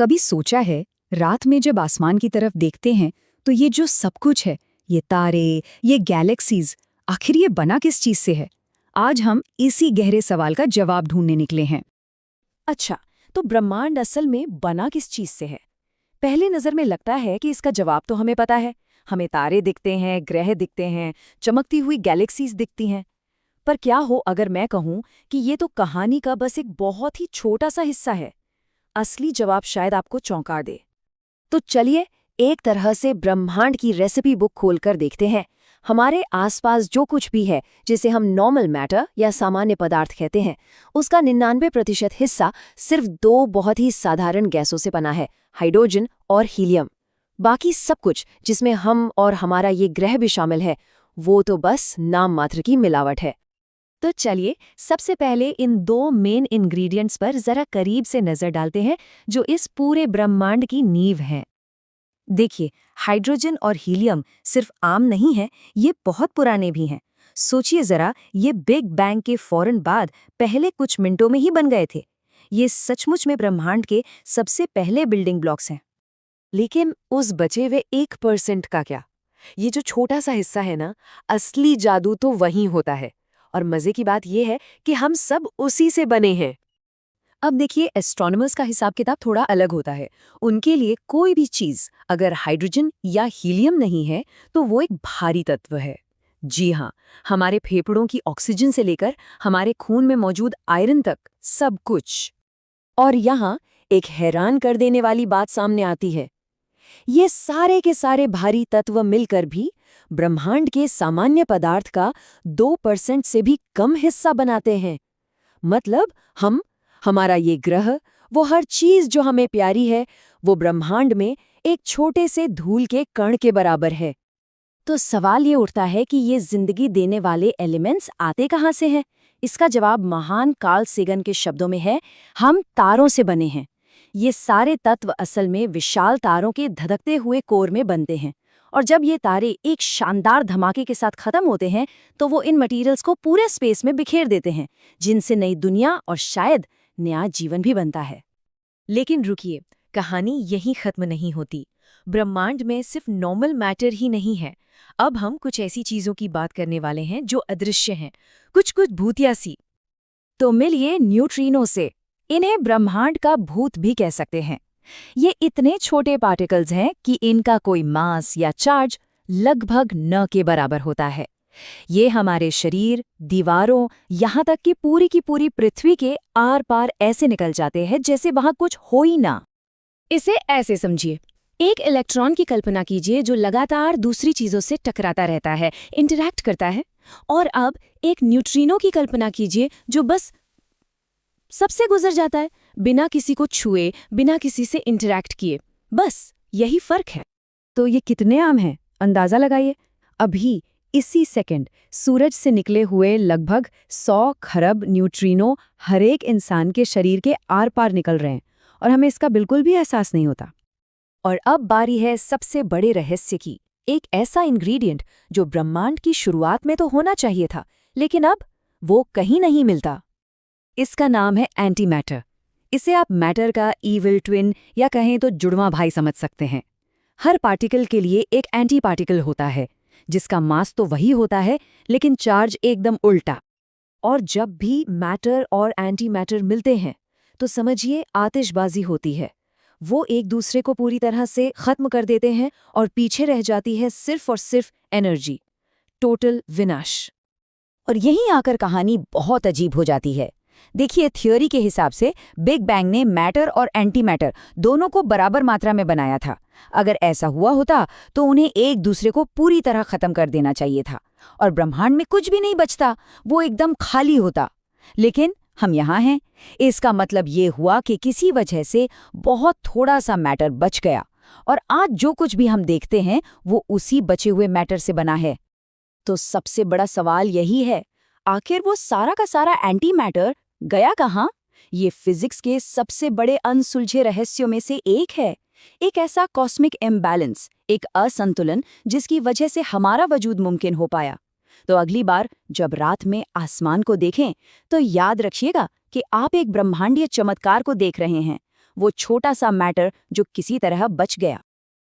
कभी सोचा है, रात में जब आसमान की तरफ देखते हैं तो ये जो सब कुछ है, ये तारे, ये गैलेक्सीज, आखिर ये बना किस चीज से है? आज हम इसी गहरे सवाल का जवाब ढूंढने निकले हैं। अच्छा, तो ब्रह्मांड असल में बना किस चीज से है? पहली नजर में लगता है कि इसका जवाब तो हमें पता है। हमें तारे दिखते हैं, ग्रह दिखते हैं, चमकती हुई गैलेक्सीज दिखती हैं। पर क्या हो अगर मैं कहूं कि ये तो कहानी का बस एक बहुत ही छोटा सा हिस्सा है? असली जवाब शायद आपको चौंका दे। तो चलिए एक तरह से ब्रह्मांड की रेसिपी बुक खोलकर देखते हैं। हमारे आसपास जो कुछ भी है, जिसे हम नॉर्मल मैटर या सामान्य पदार्थ कहते हैं, उसका 99% हिस्सा सिर्फ दो बहुत ही साधारण गैसों से बना है, हाइड्रोजन और हीलियम। बाकी सब कुछ, जिसमें हम और हमारा ये ग्रह भी शामिल है, वो तो बस नाम मात्र की मिलावट है। तो चलिए सबसे पहले इन दो मेन इंग्रेडिएंट्स पर जरा करीब से नजर डालते हैं, जो इस पूरे ब्रह्मांड की नींव हैं। देखिए, हाइड्रोजन और हीलियम सिर्फ आम नहीं है, ये बहुत पुराने भी हैं। सोचिए जरा, ये बिग बैंग के फौरन बाद पहले कुछ मिनटों में ही बन गए थे। ये सचमुच में ब्रह्मांड के सबसे पहले बिल्डिंग ब्लॉक्स हैं। लेकिन उस बचे हुए 1% का क्या? ये जो छोटा सा हिस्सा है ना, असली जादू तो वहीं होता है। और मजे की बात यह है कि हम सब उसी से बने हैं। अब देखिए, एस्ट्रोनॉमर्स का हिसाब किताब थोड़ा अलग होता है। उनके लिए कोई भी चीज अगर हाइड्रोजन या हीलियम नहीं है तो वो एक भारी तत्व है। जी हाँ, हमारे फेफड़ों की ऑक्सीजन से लेकर हमारे खून में मौजूद आयरन तक, सब कुछ। और यहाँ एक हैरान कर देने वाली बात सामने आती है। ये सारे के सारे भारी तत्व मिलकर भी ब्रह्मांड के सामान्य पदार्थ का 2% से भी कम हिस्सा बनाते हैं। मतलब हमारा ये ग्रह, वो हर चीज जो हमें प्यारी है, वो ब्रह्मांड में एक छोटे से धूल के कण के बराबर है। तो सवाल ये उठता है कि ये जिंदगी देने वाले एलिमेंट्स आते कहाँ से हैं? इसका जवाब महान कार्ल सेगन के शब्दों में है, हम तारों से बने हैं। ये सारे तत्व असल में विशाल तारों के धधकते हुए कोर में बनते हैं। और जब ये तारे एक शानदार धमाके के साथ खत्म होते हैं, तो वो इन मटेरियल्स को पूरे स्पेस में बिखेर देते हैं, जिनसे नई दुनिया और शायद नया जीवन भी बनता है। लेकिन रुकिए, कहानी यहीं खत्म नहीं होती। ब्रह्मांड में सिर्फ नॉर्मल मैटर ही नहीं है। अब हम कुछ ऐसी चीजों की बात करने वाले हैं जो अदृश्य हैं, कुछ कुछ भूतिया सी। तो मिलिए न्यूट्रिनो से। इन्हें ब्रह्मांड का भूत भी कह सकते हैं। ये इतने छोटे पार्टिकल्स हैं कि इनका कोई मास या चार्ज लगभग न के बराबर होता है। ये हमारे शरीर, दीवारों, यहाँ तक कि पूरी की पूरी पृथ्वी के आर पार ऐसे निकल जाते हैं जैसे वहां कुछ हो ही ना। इसे ऐसे समझिए, एक इलेक्ट्रॉन की कल्पना कीजिए जो लगातार दूसरी चीजों से टकराता रहता है, इंटरैक्ट करता है। और अब एक न्यूट्रिनो की कल्पना कीजिए जो बस सबसे गुजर जाता है, बिना किसी को छुए, बिना किसी से इंटरैक्ट किए। बस यही फर्क है। तो ये कितने आम हैं, अंदाजा लगाइए। अभी इसी सेकंड सूरज से निकले हुए लगभग 100 खरब न्यूट्रिनो हर एक इंसान के शरीर के आर पार निकल रहे हैं, और हमें इसका बिल्कुल भी एहसास नहीं होता। और अब बारी है सबसे बड़े रहस्य की। एक ऐसा इंग्रेडिएंट जो ब्रह्मांड की शुरुआत में तो होना चाहिए था, लेकिन अब वो कहीं नहीं मिलता। इसका नाम है एंटी मैटर। इसे आप मैटर का ईविल ट्विन या कहें तो जुड़वां भाई समझ सकते हैं। हर पार्टिकल के लिए एक एंटी पार्टिकल होता है, जिसका मास तो वही होता है, लेकिन चार्ज एकदम उल्टा। और जब भी मैटर और एंटी मैटर मिलते हैं, तो समझिए आतिशबाजी होती है। वो एक दूसरे को पूरी तरह से खत्म कर देते हैं और पीछे रह जाती है सिर्फ और सिर्फ एनर्जी, टोटल विनाश। और यहीं आकर कहानी बहुत अजीब हो जाती है। देखिए, थ्योरी के हिसाब से बिग बैंग ने मैटर और एंटी मैटर दोनों को बराबर मात्रा में बनाया था। अगर ऐसा हुआ होता तो उन्हें एक दूसरे को पूरी तरह खत्म कर देना चाहिए था और ब्रह्मांड में कुछ भी नहीं बचता, वो एकदम खाली होता। लेकिन हम यहाँ हैं। इसका मतलब ये हुआ कि किसी वजह से बहुत थोड़ा सा मैटर बच गया, और आज जो कुछ भी हम देखते हैं वो उसी बचे हुए मैटर से बना है। तो सबसे बड़ा सवाल यही है, आखिर वो सारा का सारा एंटी मैटर गया कहाँ? ये फिजिक्स के सबसे बड़े अनसुलझे रहस्यों में से एक है। एक ऐसा कॉस्मिक इम्बैलेंस, एक असंतुलन जिसकी वजह से हमारा वजूद मुमकिन हो पाया। तो अगली बार जब रात में आसमान को देखें, तो याद रखिएगा कि आप एक ब्रह्मांडीय चमत्कार को देख रहे हैं। वो छोटा सा मैटर जो किसी तरह बच गया।